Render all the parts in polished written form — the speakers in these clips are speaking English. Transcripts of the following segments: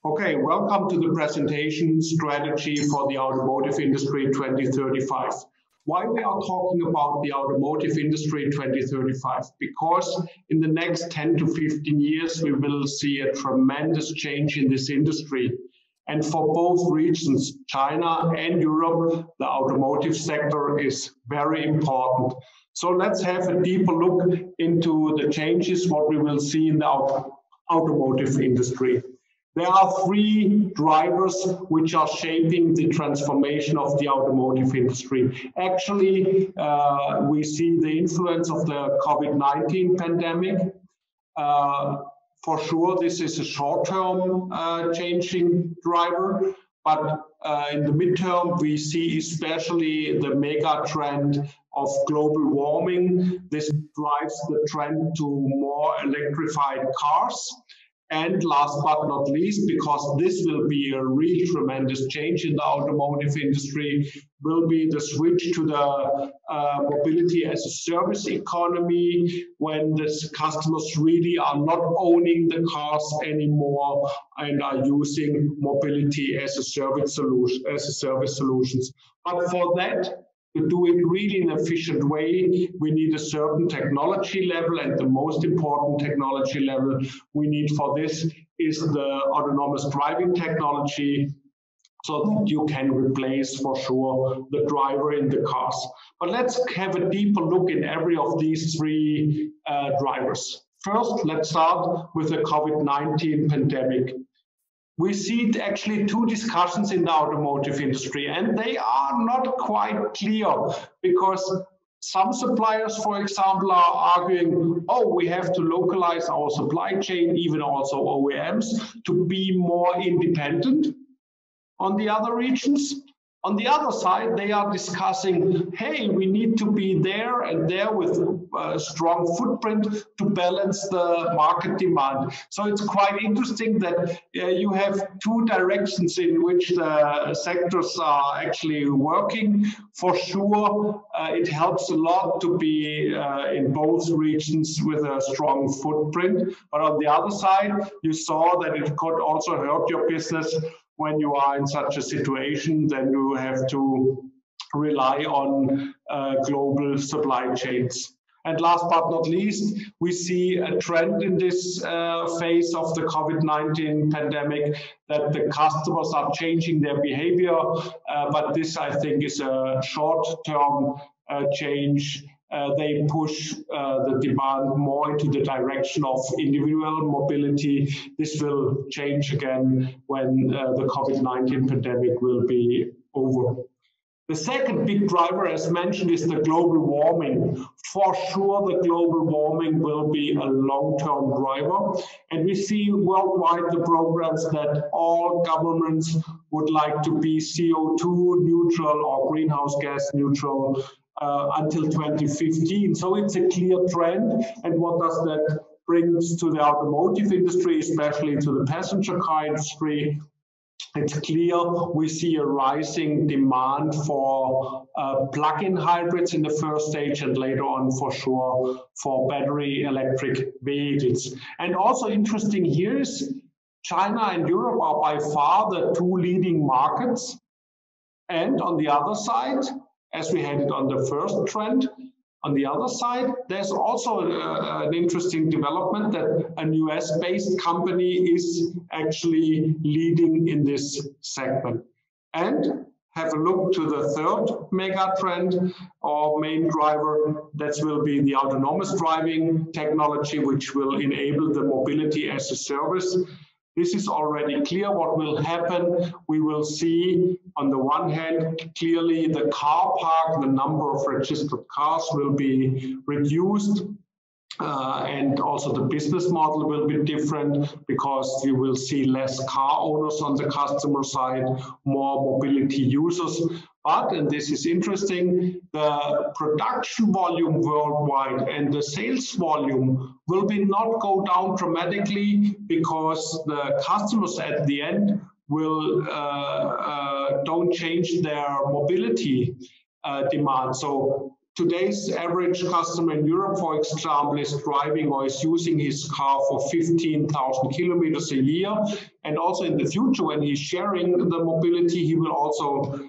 Okay, welcome to the presentation Strategy for the Automotive Industry 2035. Why we are talking about the automotive industry 2035? Because in the next 10 to 15 years, we will see a tremendous change in this industry. And for both regions, China and Europe, the automotive sector is very important. So let's have a deeper look into the changes, what we will see in the automotive industry. There are three drivers which are shaping the transformation of the automotive industry. Actually, we see the influence of the COVID-19 pandemic. For sure, this is a short-term changing driver, but in the midterm, we see especially the mega trend of global warming. This drives the trend to more electrified cars. And last but not least, because this will be a really tremendous change in the automotive industry, will be the switch to the mobility as a service economy, when the customers really are not owning the cars anymore and are using mobility as a service solutions. But for that, to do it really in an efficient way, we need a certain technology level, and the most important technology level we need for this is the autonomous driving technology, so that you can replace for sure the driver in the cars. But let's have a deeper look in every of these three drivers. First, let's start with the COVID-19 pandemic. We see actually two discussions in the automotive industry, and they are not quite clear, because some suppliers, for example, are arguing, oh, we have to localize our supply chain, even also OEMs, to be more independent on the other regions. On the other side, they are discussing, hey, we need to be there and there with a strong footprint to balance the market demand. So it's quite interesting that you have two directions in which the sectors are actually working. For sure, it helps a lot to be in both regions with a strong footprint. But on the other side, you saw that it could also hurt your business. When you are in such a situation, then you have to rely on global supply chains. And last but not least, we see a trend in this phase of the COVID-19 pandemic that the customers are changing their behavior, but this, I think, is a short-term change. They push the demand more into the direction of individual mobility. This will change again when the COVID-19 pandemic will be over. The second big driver, as mentioned, is the global warming. For sure, the global warming will be a long-term driver. And we see worldwide the programs that all governments would like to be CO2 neutral or greenhouse gas neutral until 2015. So it's a clear trend. And what does that bring to the automotive industry, especially to the passenger car industry? It's clear we see a rising demand for plug-in hybrids in the first stage, and later on for sure for battery electric vehicles. And also interesting here is China and Europe are by far the two leading markets. And on the other side, as we had it on the first trend, on the other side, there's also an interesting development that a US-based company is actually leading in this segment. And have a look to the third mega trend or main driver, that will be the autonomous driving technology, which will enable the mobility as a service. This is already clear what will happen. We will see, on the one hand, clearly the car park, the number of registered cars will be reduced. And also the business model will be different, because you will see less car owners on the customer side, more mobility users. But, and this is interesting, the production volume worldwide and the sales volume will not go down dramatically, because the customers at the end will don't change their mobility demand. So today's average customer in Europe, for example, is driving or is using his car for 15,000 kilometers a year. And also in the future, when he's sharing the mobility, he will also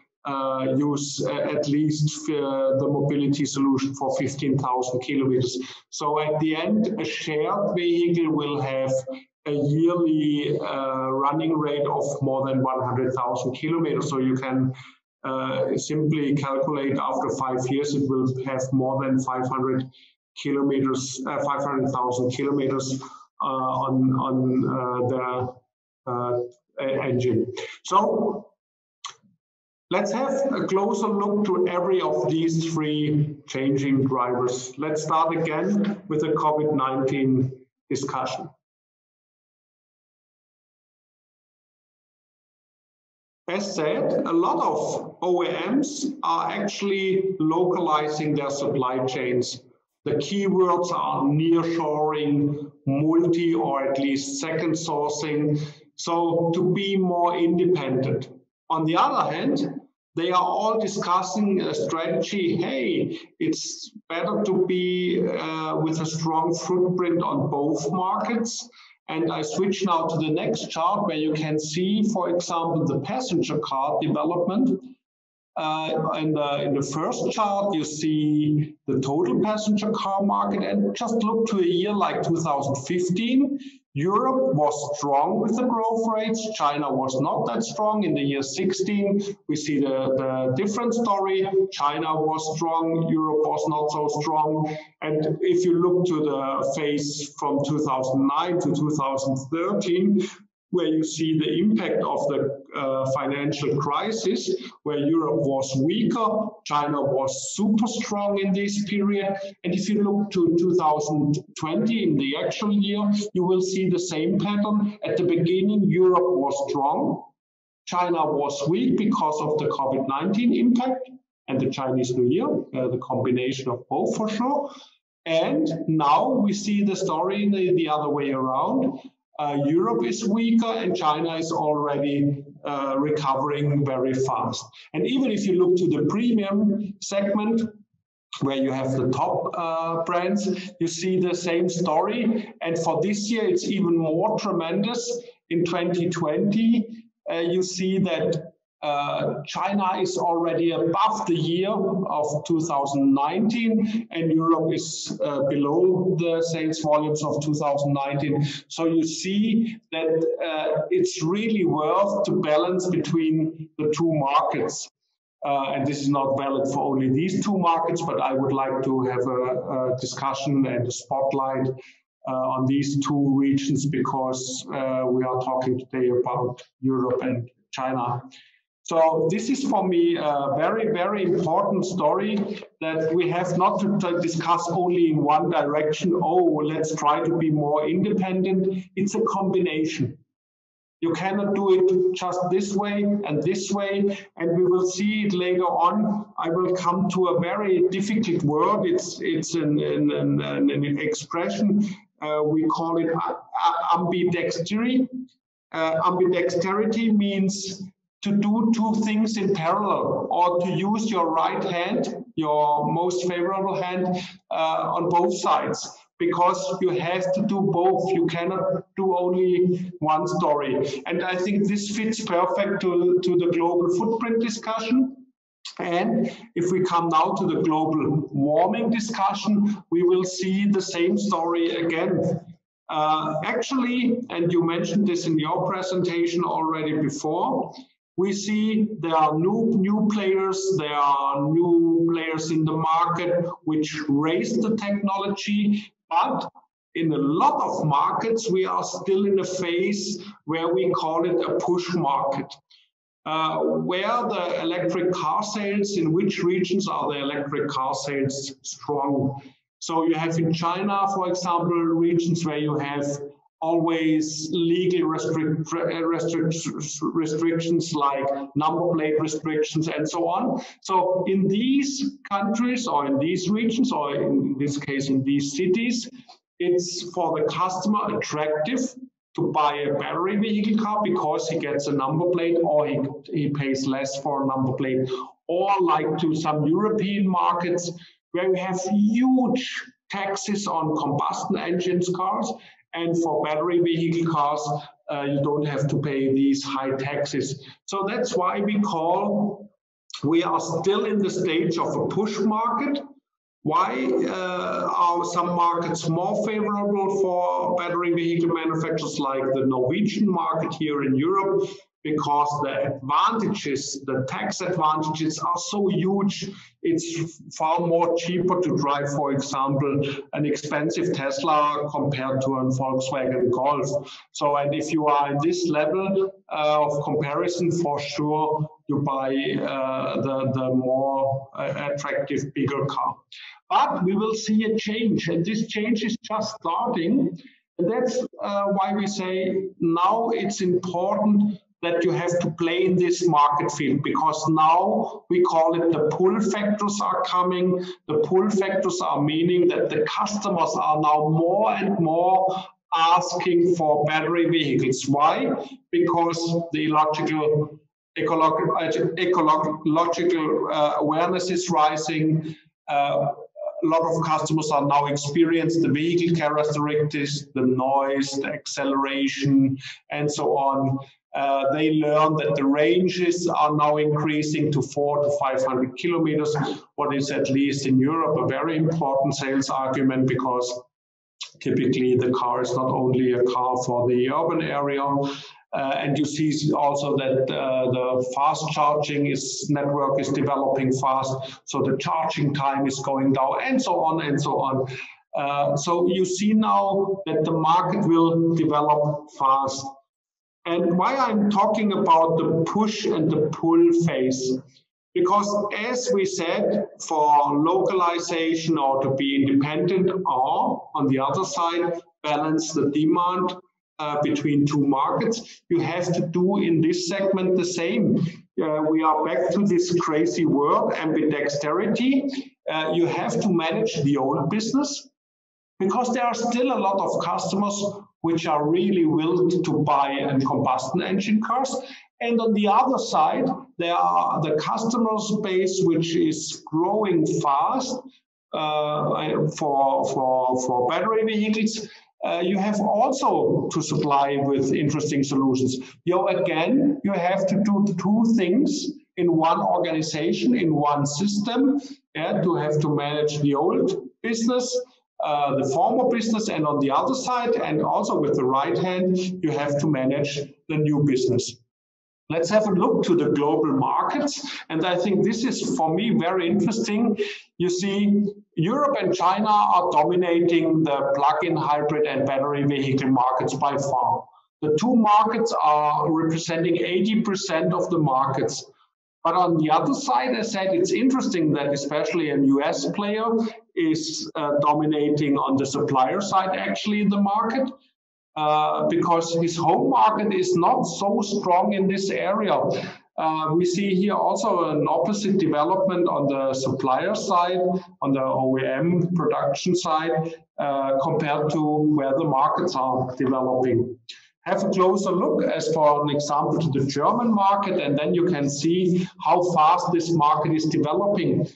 use at least the mobility solution for 15,000 kilometers. So at the end, a shared vehicle will have a yearly running rate of more than 100,000 kilometers. So you can simply calculate after 5 years, it will have more than 500 kilometers, 500,000 kilometers on the engine. So let's have a closer look to every of these three changing drivers. Let's start again with the COVID-19 discussion. As said, a lot of OEMs are actually localizing their supply chains. The keywords are nearshoring, multi or at least second sourcing, so to be more independent. On the other hand, they are all discussing a strategy. Hey, it's better to be with a strong footprint on both markets. And I switch now to the next chart where you can see, for example, the passenger car development. In the first chart, you see the total passenger car market, and just look to a year like 2015. Europe was strong with the growth rates. China was not that strong. In the year 16, we see the different story. China was strong, Europe was not so strong. And if you look to the phase from 2009 to 2013, where you see the impact of the financial crisis, where Europe was weaker, China was super strong in this period. And if you look to 2020, in the actual year, you will see the same pattern. At the beginning, Europe was strong, China was weak because of the COVID-19 impact and the Chinese New Year, the combination of both for sure. And now we see the story the other way around. Europe is weaker and China is already recovering very fast. And even if you look to the premium segment, where you have the top brands, you see the same story. And for this year, it's even more tremendous. In 2020, you see that China is already above the year of 2019, and Europe is below the sales volumes of 2019. So you see that it's really worth to balance between the two markets. And this is not valid for only these two markets, but I would like to have a discussion and a spotlight on these two regions because we are talking today about Europe and China. So this is for me a very, very important story that we have not to discuss only in one direction. Oh, let's try to be more independent. It's a combination. You cannot do it just this way, and we will see it later on. I will come to a very difficult word. It's an expression. We call it ambidexterity. Ambidexterity means to do two things in parallel, or to use your right hand, your most favorable hand, on both sides, because you have to do both. You cannot do only one story. And I think this fits perfect to the global footprint discussion. And if we come now to the global warming discussion, we will see the same story again. Actually, and you mentioned this in your presentation already before, we see there are new players, there are new players in the market which raise the technology, but in a lot of markets we are still in a phase where we call it a push market. Where the electric car sales, in which regions are the electric car sales strong? So you have in China, for example, regions where you have always legal restrictions like number plate restrictions and so on. So in these countries or in these regions, or in this case in these cities, it's for the customer attractive to buy a battery vehicle car because he gets a number plate, or he pays less for a number plate. Or like to some European markets where we have huge taxes on combustion engines cars, and for battery vehicle cars, you don't have to pay these high taxes. So that's why we are still in the stage of a push market. Why are some markets more favorable for battery vehicle manufacturers, like the Norwegian market here in Europe? Because the advantages, the tax advantages are so huge. It's far more cheaper to drive, for example, an expensive Tesla compared to a Volkswagen Golf. So, and if you are in this level of comparison, for sure, you buy the more attractive, bigger car. But we will see a change, and this change is just starting. And that's why we say now it's important that you have to play in this market field, because now we call it the pull factors are coming. The pull factors are meaning that the customers are now more and more asking for battery vehicles. Why? Because the ecological awareness is rising. A lot of customers are now experiencing the vehicle characteristics, the noise, the acceleration, and so on. They learn that the ranges are now increasing to 400 to 500 kilometers, what is at least in Europe a very important sales argument, because typically the car is not only a car for the urban area. And you see also that the fast charging network is developing fast, so the charging time is going down, and so on and so on. So you see now that the market will develop fast. And why I'm talking about the push and the pull phase, because as we said, for localization or to be independent, or on the other side, balance the demand between two markets, you have to do in this segment the same. We are back to this crazy word, ambidexterity. You have to manage the old business, because there are still a lot of customers which are really willing to buy combustion engine cars. And on the other side, there are the customer base which is growing fast for battery vehicles. You have also to supply with interesting solutions. Again, you have to do two things in one organization, in one system. To have to manage the old business, the former business, and on the other side, and also with the right hand, you have to manage the new business. Let's have a look to the global markets. And I think this is, for me, very interesting. You see, Europe and China are dominating the plug-in hybrid and battery vehicle markets by far. The two markets are representing 80% of the markets. But on the other side, I said, it's interesting that especially a US player is dominating on the supplier side, actually, in the market. Because his home market is not so strong in this area. We see here also an opposite development on the supplier side, on the OEM production side, compared to where the markets are developing. Have a closer look, as for an example, to the German market, and then you can see how fast this market is developing.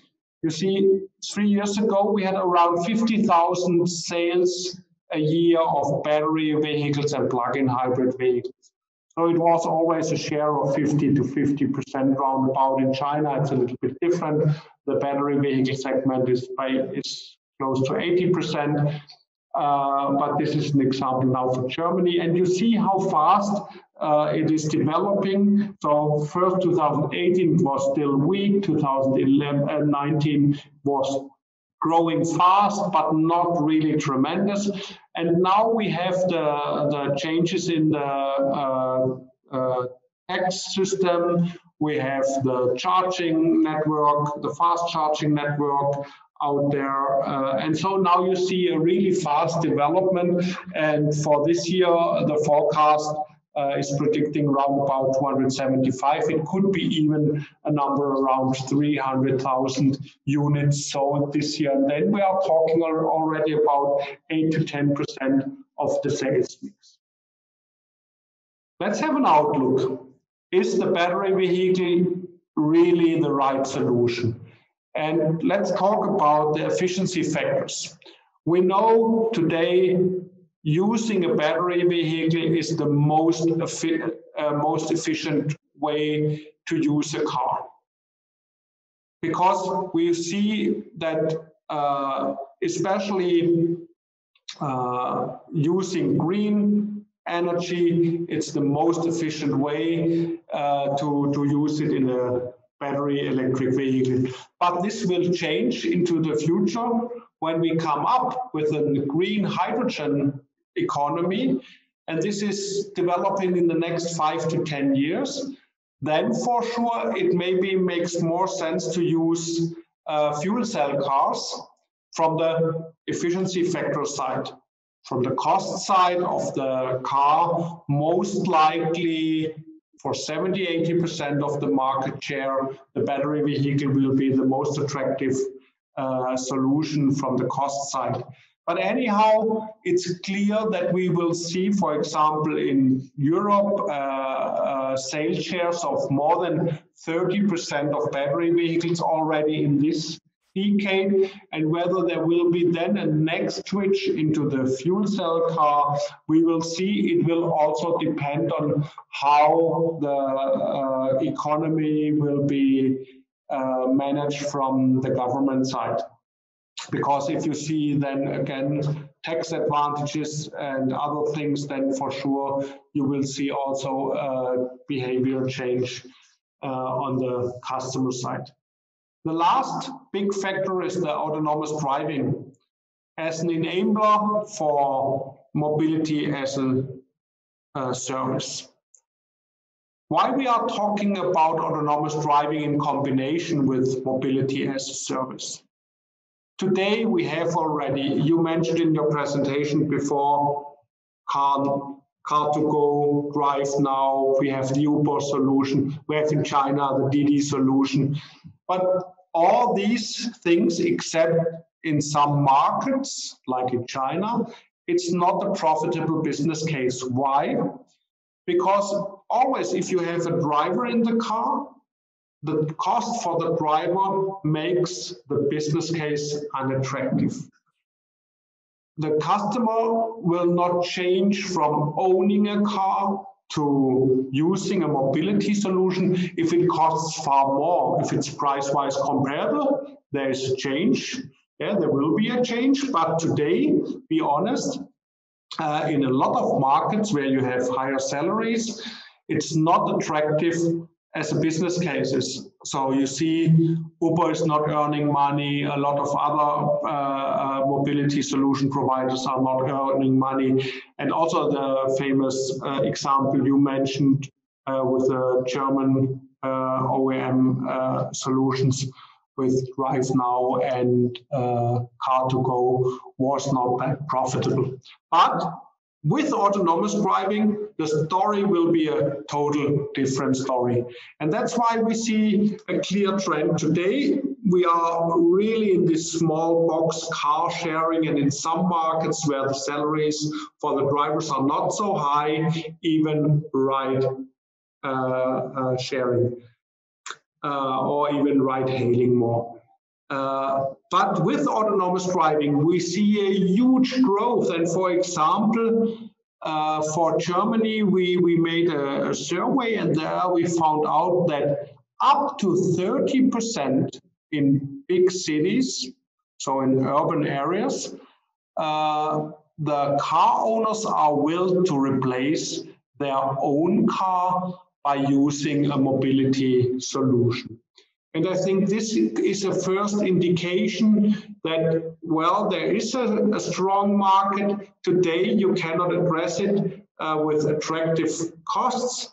You see, 3 years ago, we had around 50,000 sales a year of battery vehicles and plug-in hybrid vehicles. So it was always a share of 50 to 50% roundabout. In China, it's a little bit different. The battery vehicle segment is close to 80%. But this is an example now for Germany. And you see how fast it is developing. So first 2018 was still weak, 2019 was growing fast, but not really tremendous. And now we have the changes in the tax system. We have the charging network, the fast charging network out there. And so now you see a really fast development. And for this year, the forecast is predicting around about 275. It could be even a number around 300,000 units sold this year. And then we are talking already about 8 to 10% of the sales mix. Let's have an outlook. Is the battery vehicle really the right solution? And let's talk about the efficiency factors. We know today using a battery vehicle is the most efficient way to use a car. Because we see that especially using green energy, it's the most efficient way to use it in a battery electric vehicle. But this will change into the future when we come up with a green hydrogen economy, and this is developing in the next 5 to 10 years. Then for sure it maybe makes more sense to use fuel cell cars from the efficiency factor side. From the cost side of the car, most likely for 70–80% of the market share, the battery vehicle will be the most attractive solution from the cost side. But anyhow, it's clear that we will see, for example, in Europe, sales shares of more than 30% of battery vehicles already in this decade, and whether there will be then a next switch into the fuel cell car, we will see. It will also depend on how the economy will be managed from the government side. Because if you see then again tax advantages and other things, then for sure you will see also behavior change on the customer side. The last big factor is the autonomous driving as an enabler for mobility as a service. Why we are talking about autonomous driving in combination with mobility as a service? Today we have already, you mentioned in your presentation before, car to go, drive now, we have the Uber solution, we have in China the Didi solution. But all these things, except in some markets, like in China, it's not a profitable business case. Why? Because always if you have a driver in the car, the cost for the driver makes the business case unattractive. The customer will not change from owning a car to using a mobility solution if it costs far more. If it's price-wise comparable, there is a change. Yeah, there will be a change, but today, be honest, in a lot of markets where you have higher salaries, it's not attractive as a business cases. So you see Uber is not earning money, a lot of other mobility solution providers are not earning money, and also the famous example you mentioned with the German OEM solutions with Drive Now and Car to Go was not that profitable. But with autonomous driving, the story will be a total different story. And that's why we see a clear trend today. We are really in this small box car sharing, and in some markets where the salaries for the drivers are not so high, even ride sharing or even ride hailing more. But with autonomous driving, we see a huge growth. And for example, for Germany, we made a survey, and there we found out that up to 30% in big cities, so in urban areas, the car owners are willing to replace their own car by using a mobility solution. And I think this is a first indication that, well, there is a strong market. Today, you cannot address it with attractive costs.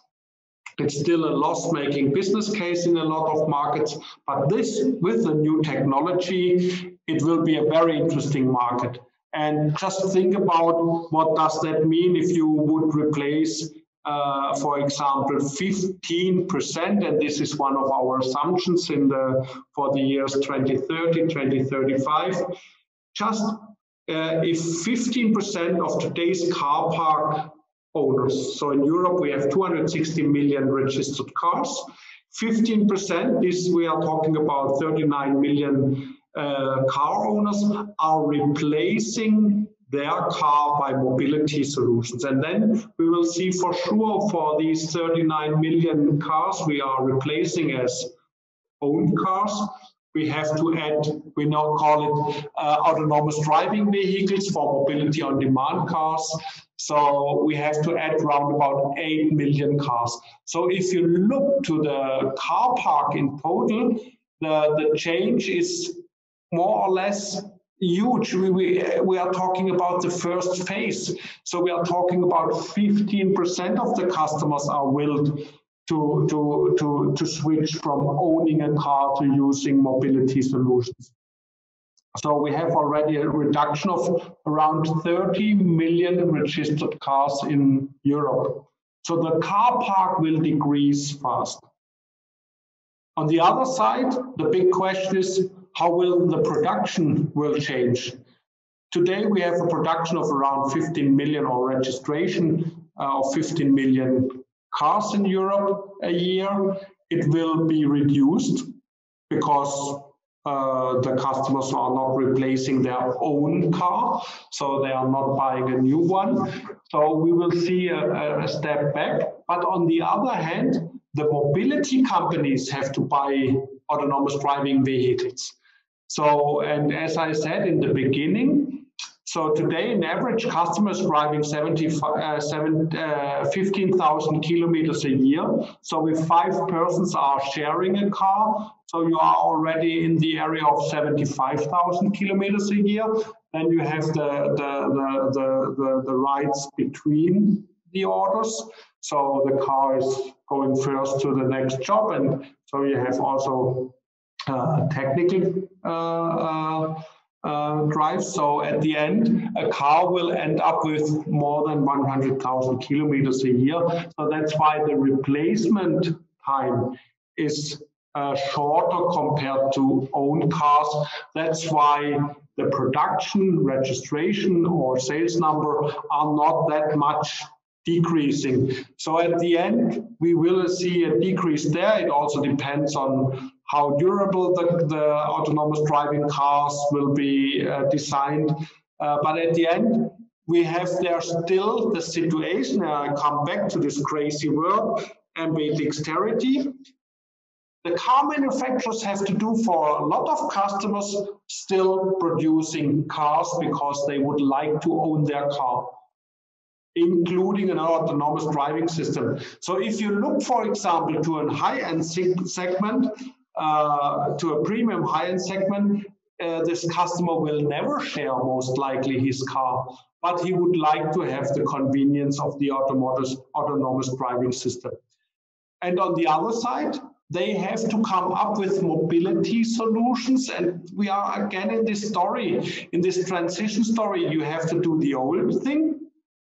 It's still a loss-making business case in a lot of markets. But this, with the new technology, it will be a very interesting market. And just think about what does that mean if you would replace for example, 15%, and this is one of our assumptions for the years 2030, 2035. Just if 15% of today's car park owners, so in Europe we have 260 million registered cars, 15% is, we are talking about 39 million car owners, are replacing their car by mobility solutions. And then we will see for sure for these 39 million cars we are replacing as owned cars, we have to add, we now call it autonomous driving vehicles for mobility on demand cars. So we have to add around about 8 million cars. So if you look to the car park in total, the change is more or less huge. We are talking about the first phase. So we are talking about 15% of the customers are willing to switch from owning a car to using mobility solutions. So we have already a reduction of around 30 million registered cars in Europe. So the car park will decrease fast. On the other side, the big question is, how will the production will change? Today we have a production of around 15 million or registration of 15 million cars in Europe a year. It will be reduced because the customers are not replacing their own car, so they are not buying a new one. So we will see a step back. But on the other hand, the mobility companies have to buy autonomous driving vehicles. So, and as I said in the beginning, so today, an average customer is driving 15,000 kilometers a year. So if 5 persons are sharing a car, so you are already in the area of 75,000 kilometers a year. Then you have the rides between the orders. So the car is going first to the next job, and so you have also technical drive. So at the end, a car will end up with more than 100,000 kilometers a year. So that's why the replacement time is shorter compared to own cars. That's why the production, registration, or sales number are not that much decreasing. So at the end, we will see a decrease there. It also depends on how durable the autonomous driving cars will be designed. But at the end, we have there still the situation, I come back to this crazy word, ambient dexterity. The car manufacturers have to do for a lot of customers still producing cars because they would like to own their car, including an autonomous driving system. So if you look, for example, to a high-end segment, to a premium high-end segment, this customer will never share most likely his car, but he would like to have the convenience of the autonomous driving system. And on the other side, they have to come up with mobility solutions. And we are again in this story, in this transition story. You have to do the old thing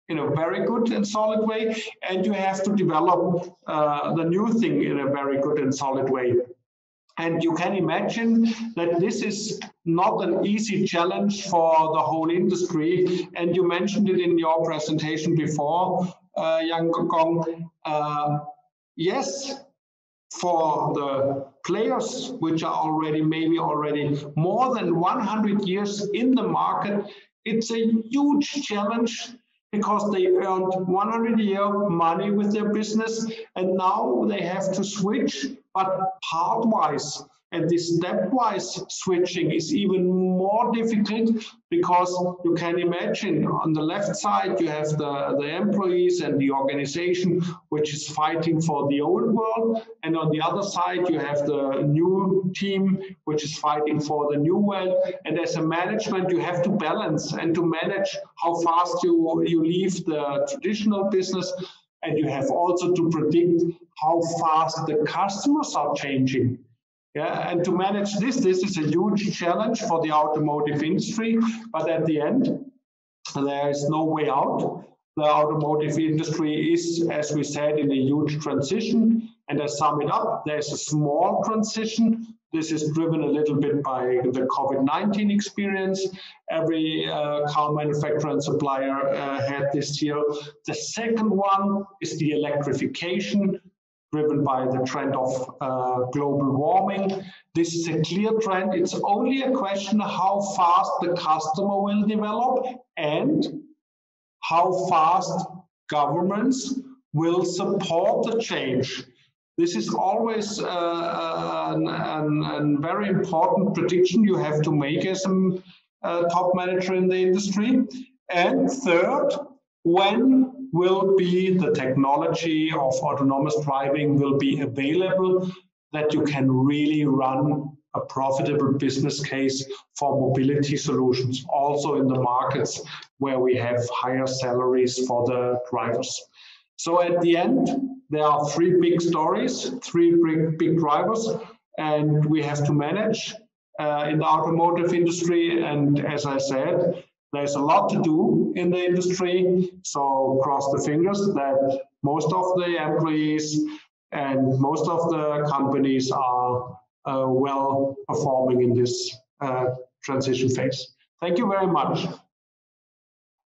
in a very good and solid way, and you have to develop the new thing in a very good and solid way. And you can imagine that this is not an easy challenge for the whole industry. And you mentioned it in your presentation before, Yang Gong. Yes, for the players which are already more than 100 years in the market, it's a huge challenge because they earned 100-year money with their business, and now they have to switch, but part-wise. And this stepwise switching is even more difficult because you can imagine on the left side you have the employees and the organization which is fighting for the old world, and on the other side you have the new team which is fighting for the new world. And as a management you have to balance and to manage how fast you leave the traditional business, and you have also to predict how fast the customers are changing. Yeah, and to manage this is a huge challenge for the automotive industry, but at the end, there is no way out. The automotive industry is, as we said, in a huge transition, and I sum it up, there's a small transition. This is driven a little bit by the COVID-19 experience. Every car manufacturer and supplier had this year. The second one is the electrification. driven by the trend of global warming. This is a clear trend. It's only a question of how fast the customer will develop and how fast governments will support the change. This is always a very important prediction you have to make as a top manager in the industry. And third, when will be the technology of autonomous driving will be available that you can really run a profitable business case for mobility solutions, also in the markets where we have higher salaries for the drivers. So at the end, there are three big stories, three big drivers, and we have to manage in the automotive industry. And as I said, there's a lot to do in the industry. So cross the fingers that most of the employees and most of the companies are well performing in this transition phase. Thank you very much.